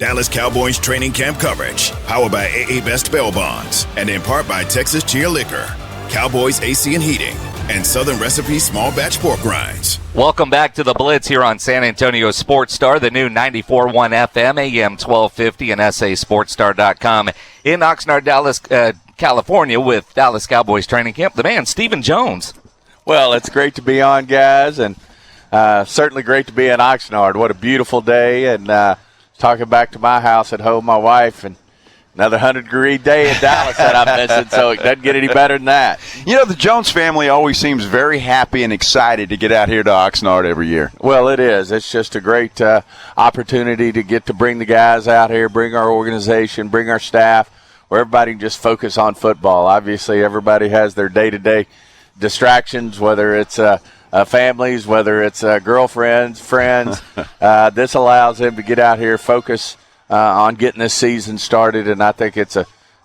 Dallas Cowboys training camp coverage, powered by AA Best Bail Bonds, and in part by Texas Chia Liquor, Cowboys AC and Heating, and Southern Recipe Small Batch Pork Rinds. Welcome back to the Blitz here on San Antonio Sports Star, the new 94.1 FM, AM 1250, and SASportsStar.com in Oxnard, Dallas, California, with Dallas Cowboys training camp. The man, Stephen Jones. Well, it's great to be on, guys, and certainly great to be in Oxnard. What a beautiful day, and talking back to my house at home, my wife, and another 100-degree day in Dallas that I'm missing, so it doesn't get any better than that. You know, the Jones family always seems very happy and excited to get out here to Oxnard every year. Well, it is. It's just a great opportunity to get to bring the guys out here, bring our organization, bring our staff, where everybody can just focus on football. Obviously, everybody has their day-to-day distractions, whether it's families, whether it's girlfriends, friends. This allows them to get out here, focus on getting this season started, and I think it's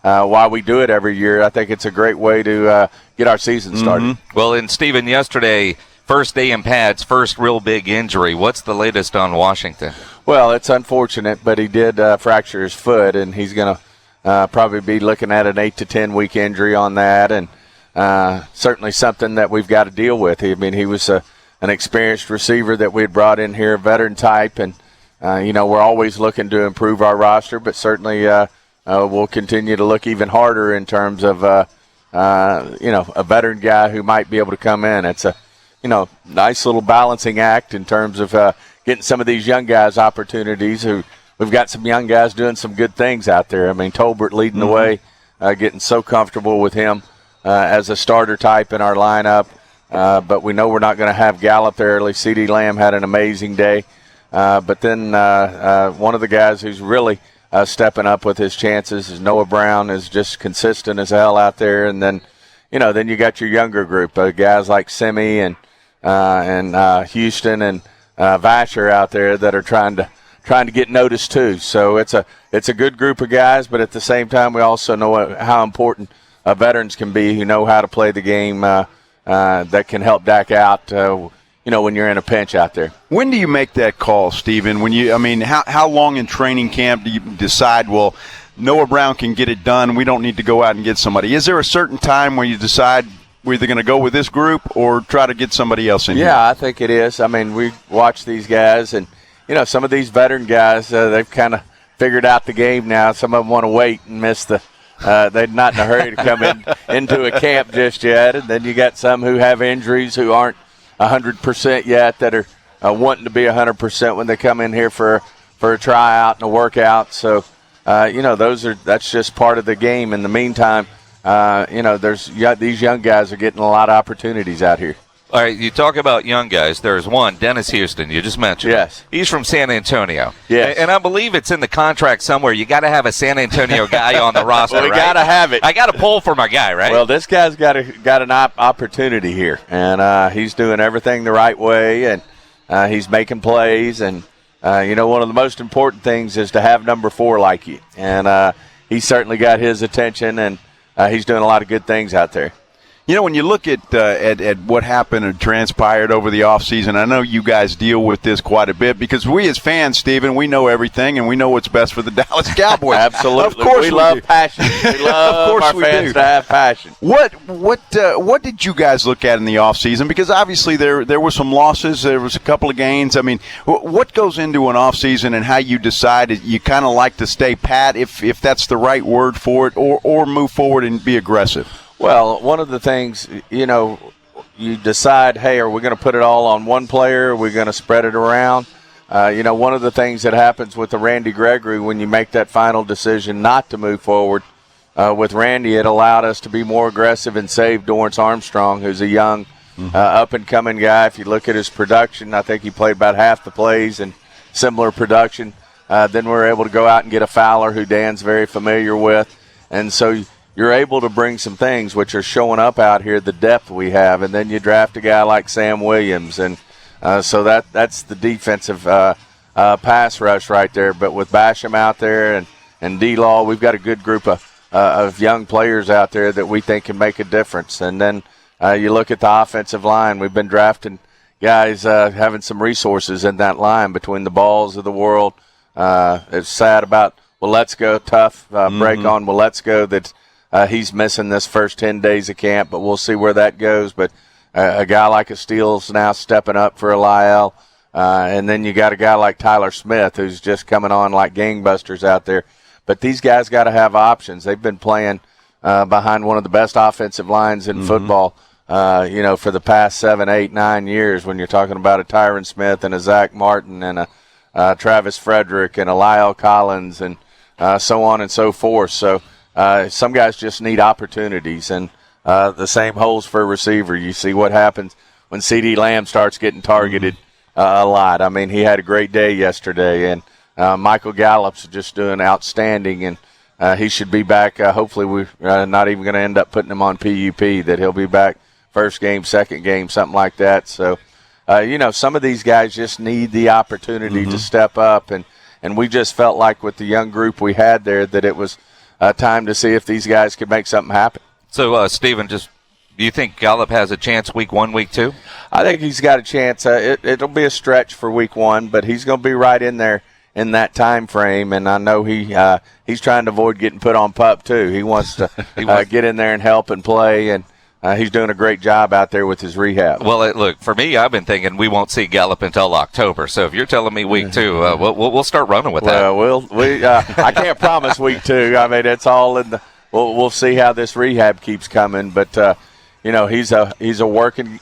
why we do it every year. I think it's a great way to get our season started. Mm-hmm. Well, and Stephen, yesterday, first day in pads, first real big injury. What's the latest on Washington? Well, it's unfortunate, but he did fracture his foot, and he's going to probably be looking at an 8 to 10 week injury on that, and certainly something that we've got to deal with. I mean, he was an experienced receiver that we had brought in here, veteran type, and we're always looking to improve our roster, but certainly we'll continue to look even harder in terms of, a veteran guy who might be able to come in. It's a, nice little balancing act in terms of getting some of these young guys opportunities. We've got some young guys doing some good things out there. I mean, Tolbert leading the way, getting so comfortable with him as a starter type in our lineup. But we know we're not going to have Gallup early. CeeDee Lamb had an amazing day. But then one of the guys who's really stepping up with his chances is Noah Brown, is just consistent as hell out there. And then, then you got your younger group, guys like Simi and Houston and Vasher out there that are trying to get noticed too. So it's a good group of guys, but at the same time, we also know how important veterans can be, who know how to play the game, that can help Dak out, when you're in a pinch out there. When do you make that call, Stephen? How long in training camp do you decide, well, Noah Brown can get it done, we don't need to go out and get somebody? Is there a certain time where you decide we're either going to go with this group or try to get somebody else in here? Yeah, I think it is. I mean, we watch these guys, and, some of these veteran guys, they've kind of figured out the game now. Some of them want to wait and miss they're not in a hurry to come into a camp just yet. And then you got some who have injuries who aren't 100% yet, that are wanting to be 100% when they come in here for a tryout and a workout. So, that's just part of the game. In the meantime, these young guys are getting a lot of opportunities out here. All right, you talk about young guys. There's one, Dennis Houston, you just mentioned. Yes. He's from San Antonio. Yes. And I believe it's in the contract somewhere. You got to have a San Antonio guy on the roster, well, we right? got to have it. I got to pull for my guy, right? Well, this guy's got an opportunity here, and he's doing everything the right way, and he's making plays. And, one of the most important things is to have number 4 like you. And he certainly got his attention, and he's doing a lot of good things out there. When you look at what happened and transpired over the offseason, I know you guys deal with this quite a bit because we as fans, Stephen, we know everything and we know what's best for the Dallas Cowboys. Absolutely. Of course we love passion. We love our fans to have passion. What did you guys look at in the offseason? Because obviously there were some losses. There was a couple of gains. I mean, what goes into an offseason and how you decide you kind of like to stay pat, if that's the right word for it, or move forward and be aggressive? Well, one of the things, you decide, hey, are we going to put it all on one player? Are we going to spread it around? One of the things that happens with the Randy Gregory, when you make that final decision not to move forward with Randy, it allowed us to be more aggressive and save Dorrance Armstrong, who's a young, up-and-coming guy. If you look at his production, I think he played about half the plays and similar production. Then we were able to go out and get a Fowler, who Dan's very familiar with. And so you're able to bring some things which are showing up out here, the depth we have, and then you draft a guy like Sam Williams, and so that's the defensive pass rush right there. But with Basham out there and D-Law, we've got a good group of young players out there that we think can make a difference. And then you look at the offensive line. We've been drafting guys having some resources in that line between the Balls of the world, It's sad about Waletzko, tough break on Waletzko that he's missing this first 10 days of camp, but we'll see where that goes. But a guy like Steele's now stepping up for Eliel. And then you got a guy like Tyler Smith who's just coming on like gangbusters out there. But these guys got to have options. They've been playing behind one of the best offensive lines in football, for the past 7, 8, 9 years when you're talking about a Tyron Smith and a Zach Martin and a Travis Frederick and a Lyle Collins and so on and so forth. So some guys just need opportunities, and the same holds for a receiver. You see what happens when CeeDee Lamb starts getting targeted a lot. I mean, he had a great day yesterday, and Michael Gallup's just doing outstanding, and he should be back. Hopefully we're not even going to end up putting him on PUP, that he'll be back first game, second game, something like that. So, some of these guys just need the opportunity to step up, and we just felt like with the young group we had there that it was time to see if these guys could make something happen. So, Stephen, do you think Gallup has a chance week 1, week 2? I think he's got a chance. It'll be a stretch for week 1, but he's going to be right in there in that time frame, and I know he's trying to avoid getting put on PUP too. He wants to get in there and help and play, and he's doing a great job out there with his rehab. Well, look, for me, I've been thinking we won't see Gallup until October. So if you're telling me week 2, we'll start running with that. Well, I can't promise week 2. I mean, it's all in the. We'll see how this rehab keeps coming, but he's a working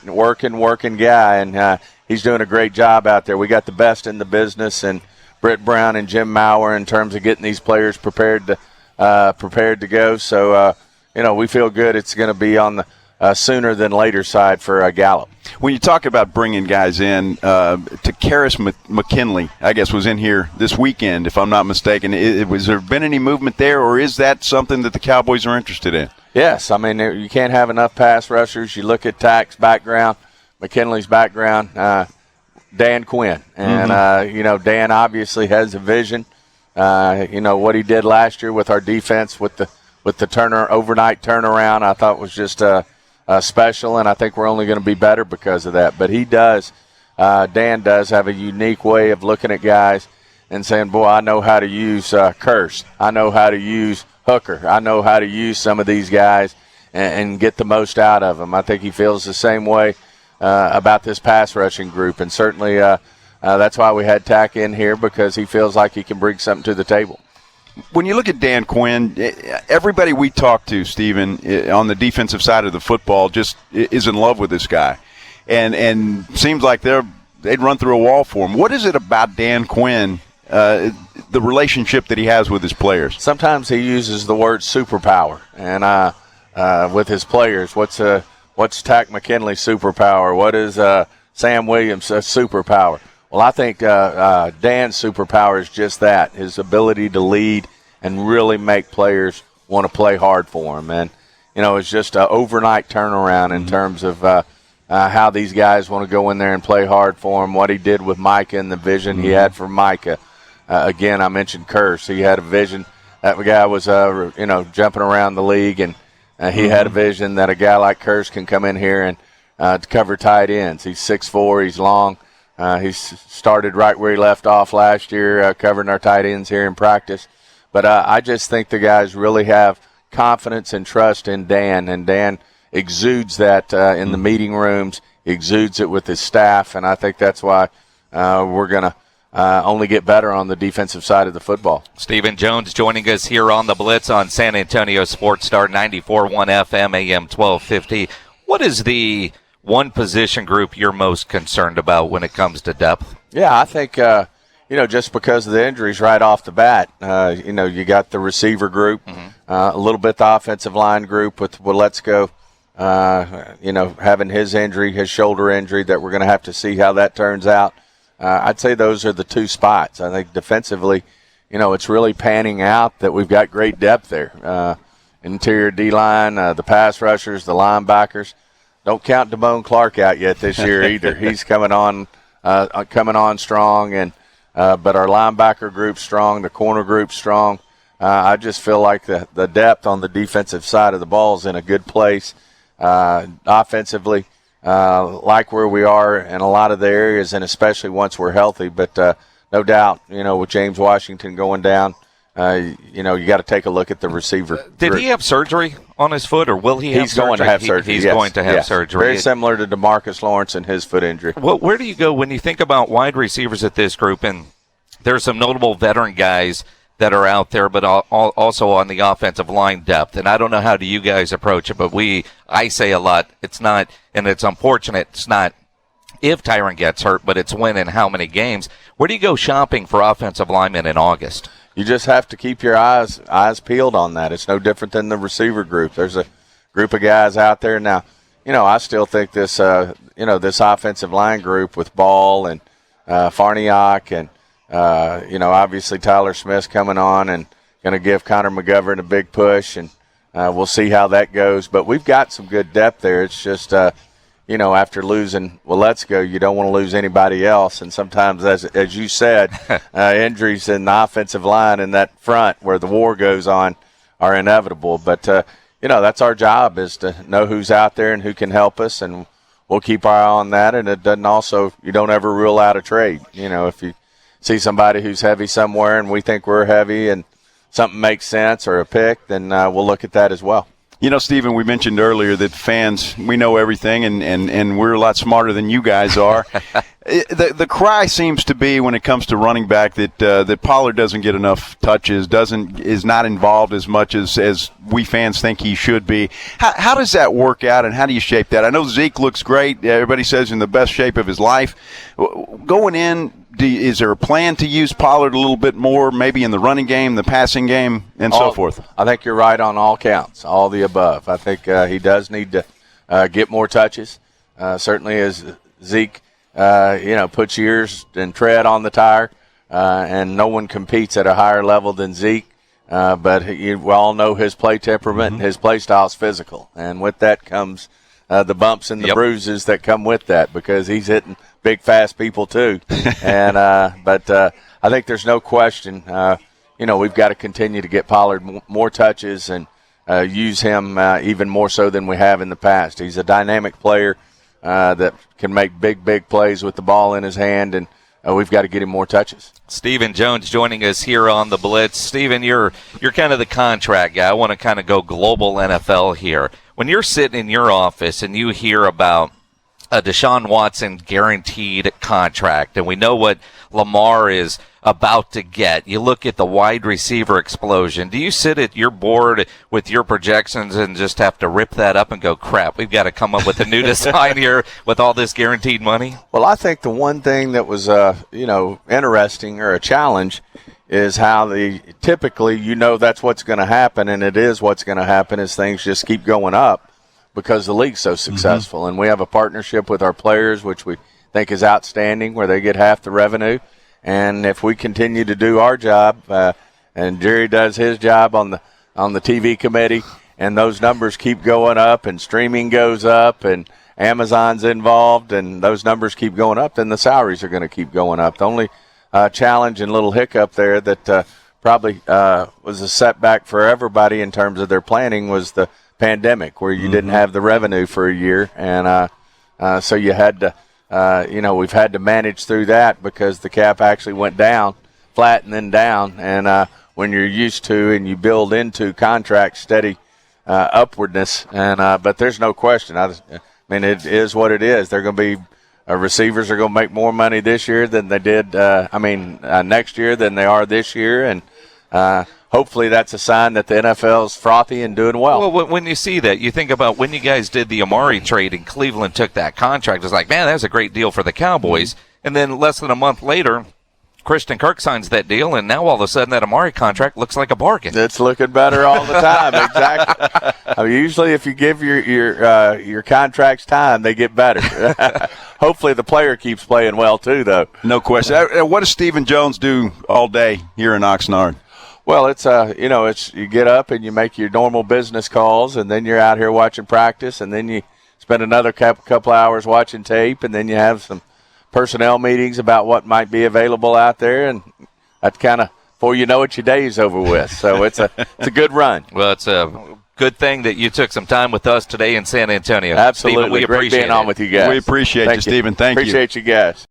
guy, and he's doing a great job out there. We got the best in the business, and Britt Brown and Jim Maurer in terms of getting these players prepared to go. So we feel good. It's going to be on the sooner than later side for Gallup. When you talk about bringing guys in, Karis McKinley, I guess, was in here this weekend, if I'm not mistaken. Was there been any movement there, or is that something that the Cowboys are interested in? Yes. I mean, you can't have enough pass rushers. You look at Tack's background, McKinley's background, Dan Quinn. And, Dan obviously has a vision. What he did last year with our defense with the overnight turnaround, I thought was just special, and I think we're only going to be better because of that. But Dan does have a unique way of looking at guys and saying, boy, I know how to use Curse. I know how to use Hooker. I know how to use some of these guys and get the most out of them. I think he feels the same way about this pass rushing group, and certainly that's why we had Tack in here, because he feels like he can bring something to the table. When you look at Dan Quinn, everybody we talk to, Stephen, on the defensive side of the football just is in love with this guy, and seems like they'd run through a wall for him. What is it about Dan Quinn, the relationship that he has with his players? Sometimes he uses the word superpower, and with his players, what's Tack McKinley's superpower? What is Sam Williams' superpower? Well, I think Dan's superpower is just that, his ability to lead and really make players want to play hard for him. And, it's just an overnight turnaround in terms of how these guys want to go in there and play hard for him, what he did with Micah and the vision he had for Micah. Again, I mentioned Curse. He had a vision. That guy was, jumping around the league, and he had a vision that a guy like Curse can come in here and to cover tight ends. He's 6'4", he's long. He's started right where he left off last year, covering our tight ends here in practice. But I just think the guys really have confidence and trust in Dan, and Dan exudes that in the meeting rooms, exudes it with his staff, and I think that's why we're going to only get better on the defensive side of the football. Stephen Jones joining us here on the Blitz on San Antonio Sports Star 94.1 FM, AM 1250. What is the one position group you're most concerned about when it comes to depth? Yeah, I think, just because of the injuries right off the bat, you got the receiver group, a little bit the offensive line group with Waletzko, having his shoulder injury that we're going to have to see how that turns out. I'd say those are the two spots. I think defensively, it's really panning out that we've got great depth there. Interior D-line, the pass rushers, the linebackers. Don't count Damone Clark out yet this year either. He's coming on strong, and but our linebacker group's strong, the corner group's strong. I just feel like the depth on the defensive side of the ball is in a good place. Offensively, like where we are in a lot of the areas, and especially once we're healthy. But no doubt, with James Washington going down, you got to take a look at the receiver. Did he have surgery on his foot, or will he have surgery? He's going to have surgery. He's going to have surgery. Very similar to DeMarcus Lawrence and his foot injury. Well, where do you go when you think about wide receivers at this group? And there's some notable veteran guys that are out there, but also on the offensive line depth. And I don't know how do you guys approach it, but I say a lot, it's not, and it's unfortunate, it's not if Tyron gets hurt, but it's when and how many games. Where do you go shopping for offensive linemen in August? You just have to keep your eyes peeled on that. It's no different than the receiver group. There's a group of guys out there now. I still think this, this offensive line group with Ball and Farniok and obviously Tyler Smith's coming on and going to give Connor McGovern a big push, and we'll see how that goes. But we've got some good depth there. It's just, after losing Waletzko, you don't want to lose anybody else. And sometimes, as you said, injuries in the offensive line and that front where the war goes on are inevitable. But, that's our job, is to know who's out there and who can help us, and we'll keep our eye on that. And it doesn't also – you don't ever rule out a trade. If you see somebody who's heavy somewhere and we think we're heavy and something makes sense or a pick, then we'll look at that as well. Stephen, we mentioned earlier that fans, we know everything, and we're a lot smarter than you guys are. The cry seems to be, when it comes to running back, that Pollard doesn't get enough touches, is not involved as much as we fans think he should be. How does that work out, and how do you shape that? I know Zeke looks great. Everybody says in the best shape of his life. Going in, is there a plan to use Pollard a little bit more, maybe in the running game, the passing game, and so forth? I think you're right on all counts, all the above. I think he does need to get more touches. Certainly as Zeke, puts years and tread on the tire, and no one competes at a higher level than Zeke. But we all know his play temperament, and his play style is physical. And with that comes the bumps and the bruises that come with that, because he's hitting big, fast people too. And but I think there's no question, we've got to continue to get Pollard more touches and use him even more so than we have in the past. He's a dynamic player that can make big plays with the ball in his hand, and we've got to get him more touches. Stephen Jones joining us here on the Blitz. Stephen, you're kind of the contract guy. I want to kind of go global NFL here. When you're sitting in your office and you hear about a Deshaun Watson guaranteed contract, and we know what Lamar is about to get, you look at the wide receiver explosion. Do you sit at your board with your projections and just have to rip that up and go, crap, we've got to come up with a new design here with all this guaranteed money? Well, I think the one thing that was, interesting or a challenge is how typically, that's what's going to happen, and it is what's going to happen, is things just keep going up because the league's so successful. And we have a partnership with our players, which we think is outstanding, where they get half the revenue. And if we continue to do our job, and Jerry does his job on the TV committee, and those numbers keep going up, and streaming goes up, and Amazon's involved, and those numbers keep going up, then the salaries are going to keep going up. The only challenge and little hiccup there that probably was a setback for everybody in terms of their planning was the pandemic, where you didn't have the revenue for a year, and so you had to. We've had to manage through that because the cap actually went down, flat and then down. And when you're used to and you build into contract steady upwardness, and but there's no question. It is what it is. They're going to be receivers are going to make more money this year than they did. Next year than they are this year, and hopefully that's a sign that the NFL's frothy and doing well. Well, when you see that, you think about when you guys did the Amari trade and Cleveland took that contract. It's like, man, that's a great deal for the Cowboys. And then less than a month later, Christian Kirk signs that deal, and now all of a sudden that Amari contract looks like a bargain. It's looking better all the time. Exactly. Usually if you give your contracts time, they get better. Hopefully the player keeps playing well too, though. No question. What does Stephen Jones do all day here in Oxnard? Well, it's you get up and you make your normal business calls, and then you're out here watching practice, and then you spend another couple hours watching tape, and then you have some personnel meetings about what might be available out there, and that's kind of before you know it, your day's over with. So it's a good run. Well, it's a good thing that you took some time with us today in San Antonio. Absolutely, Stephen, we great appreciate being on with you guys. We appreciate you, Stephen. Thank you. Appreciate you guys.